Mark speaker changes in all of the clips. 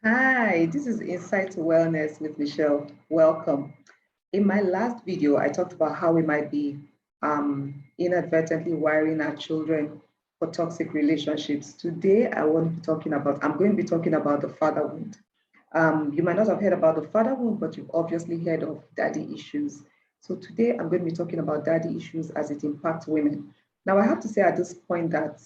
Speaker 1: Hi, this is Insight to Wellness with Michelle. Welcome. In my last video, I talked about how we might be inadvertently wiring our children for toxic relationships. Today, I'm going to be talking about the father wound. You might not have heard about the father wound, but you've obviously heard of daddy issues. So today, I'm going to be talking about daddy issues as it impacts women. Now, I have to say at this point that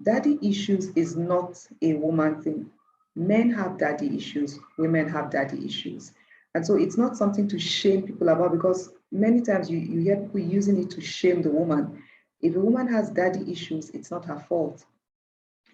Speaker 1: daddy issues is not a woman thing. Men have daddy issues, women have daddy issues. And so it's not something to shame people about because many times you hear people using it to shame the woman. If a woman has daddy issues, it's not her fault.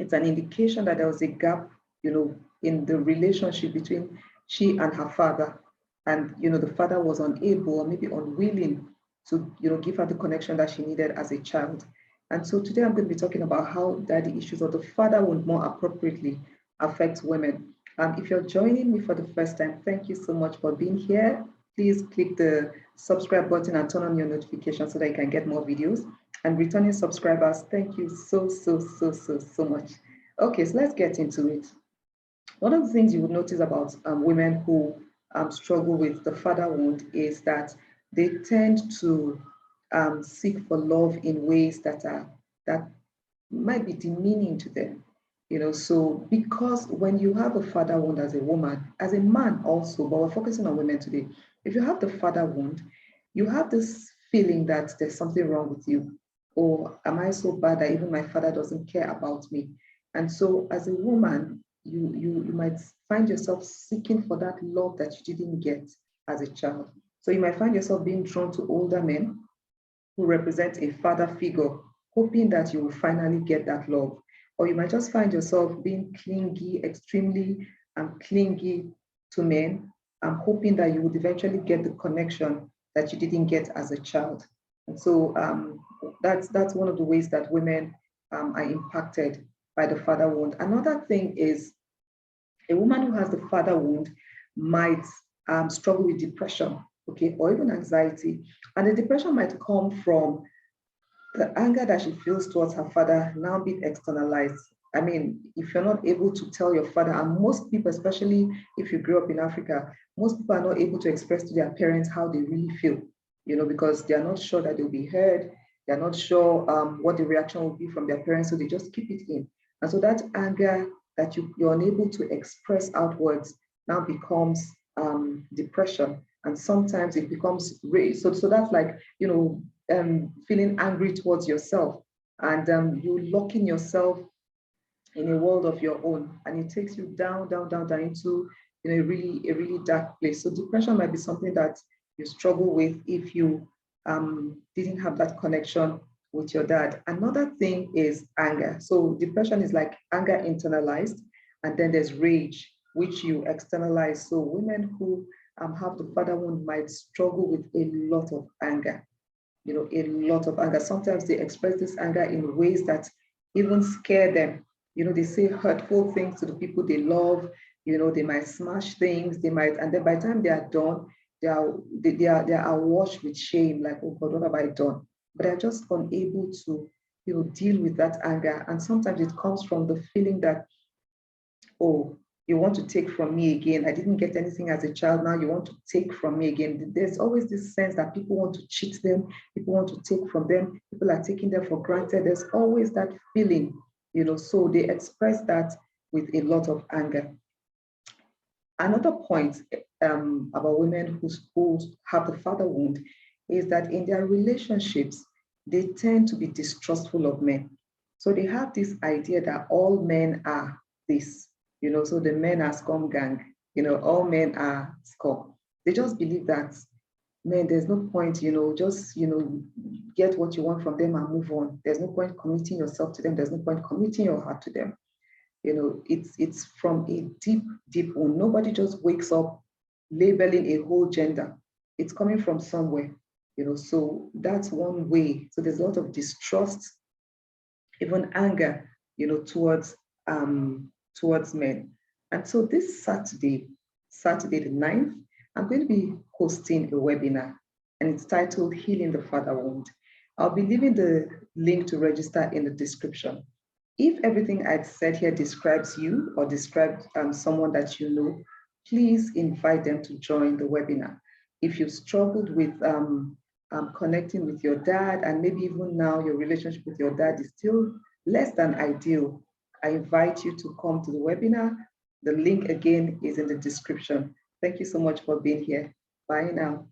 Speaker 1: It's an indication that there was a gap, in the relationship between she and her father. And, the father was unable or maybe unwilling to, give her the connection that she needed as a child. And so today I'm going to be talking about how daddy issues or the father would more appropriately affect women. If you're joining me for the first time, thank you so much for being here. Please click the subscribe button and turn on your notifications so that you can get more videos. And returning subscribers, thank you so much. Okay, so let's get into it. One of the things you would notice about women who struggle with the father wound is that they tend to seek for love in ways that might be demeaning to them. So because when you have a father wound as a woman, as a man also, but we're focusing on women today, if you have the father wound, you have this feeling that there's something wrong with you. Or am I so bad that even my father doesn't care about me? And so as a woman, you might find yourself seeking for that love that you didn't get as a child. So you might find yourself being drawn to older men who represent a father figure, hoping that you will finally get that love. Or you might just find yourself being clingy, extremely clingy to men, hoping that you would eventually get the connection that you didn't get as a child. And so that's one of the ways that women are impacted by the father wound. Another thing is a woman who has the father wound might struggle with depression, okay, or even anxiety. And the depression might come from the anger that she feels towards her father now being externalized. I mean, if you're not able to tell your father, and most people, especially if you grew up in Africa, most people are not able to express to their parents how they really feel, because they are not sure that they'll be heard. They're not sure what the reaction will be from their parents, so they just keep it in. And so that anger that you're unable to express outwards now becomes depression. And sometimes it becomes rage. So that's like, feeling angry towards yourself and you locking yourself in a world of your own, and it takes you down into a really dark place. So depression might be something that you struggle with if you didn't have that connection with your dad. Another thing is anger. So depression is like anger internalized, and then there's rage, which you externalize. So women who have the father wound might struggle with a lot of anger, a lot of anger. Sometimes they express this anger in ways that even scare them. They say hurtful things to the people they love. They might smash things, and then by the time they are done, they are washed with shame, like, oh God, what have I done? But they're just unable to, deal with that anger. And sometimes it comes from the feeling that, oh, you want to take from me again. I didn't get anything as a child. Now you want to take from me again. There's always this sense that people want to cheat them. People want to take from them. People are taking them for granted. There's always that feeling, so they express that with a lot of anger. Another point about women who have the father wound is that in their relationships, they tend to be distrustful of men. So they have this idea that all men are this, so the men are scum gang, all men are scum. They just believe that, man, there's no point, just, get what you want from them and move on. There's no point committing yourself to them. There's no point committing your heart to them. It's from a deep wound. Nobody just wakes up labeling a whole gender. It's coming from somewhere, so that's one way. So there's a lot of distrust, even anger, towards men. And so this Saturday the 9th, I'm going to be hosting a webinar, and it's titled Healing the Father Wound. I'll be leaving the link to register in the description. If everything I've said here describes you or describes someone that you know, please invite them to join the webinar. If you've struggled with connecting with your dad, and maybe even now your relationship with your dad is still less than ideal, I invite you to come to the webinar. The link again is in the description. Thank you so much for being here. Bye now.